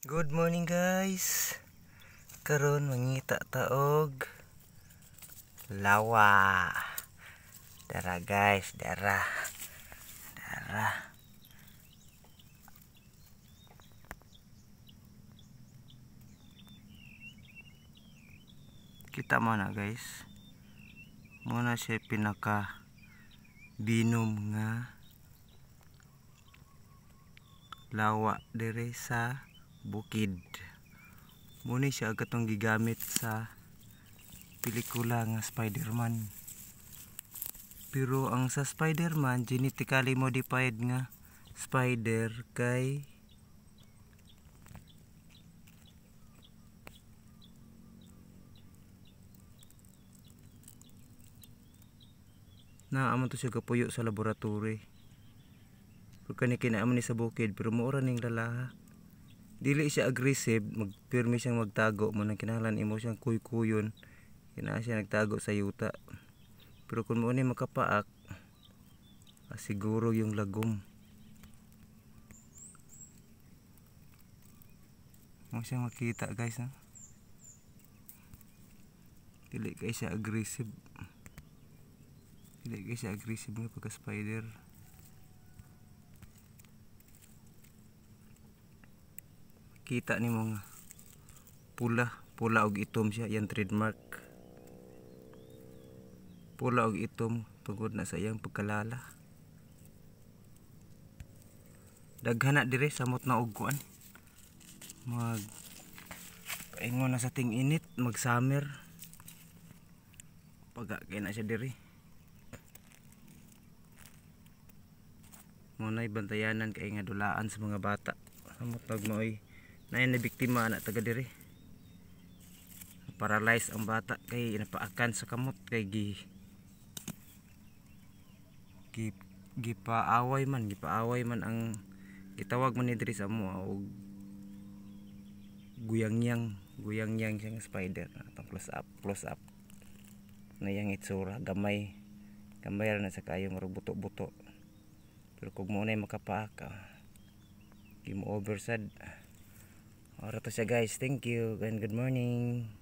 Good morning guys. Karon mangita taog lawa. Dara guys, dara. Kita mo na guys. Muna siya pinaka binom nga lawa dire sa bukid. Muna siya agatong gigamit sa pelikula nga Spider-Man. Pero ang sa Spider-Man genetically modified nga spider kay naamon to siya kapuyo sa laboratory. Pagka kinaaman ni sa bukid pero muura ning lalaha. Dili siya aggressive, magpirmi siyang magtago mo nang kinahanglan imo siyang kuy-kuyon. Kinaa siya nagtago sa yuta. Pero kung mo ni makapaak, siguro yung lagom. Mo siyang makita guys, no? Dili kay siya aggressive. Dili kay siya aggressive nga pagka spider. Kita ni mo nga pula og itom siya, yan trademark. Pula og itom tungod na sa iyang pagkalala. Daghan na dire samot na og kuan. Paingon na sa ting init, mag summer. Paga kay na siya dire. Munay bantayanan kay nga dulaan sa mga bata. Samot tag moy na biktima na taga dire. Paralyze ang bata kay napaakan sa kamot kay gipaaway man ang gitawag man ni diri sa amo og guyangyang siyang spider atong close up na yang itsura gamay ra na sa kayo nga buto-buto. Pero kung mo na makapaaka gimo oversad. Ora to siya guys, thank you and good morning.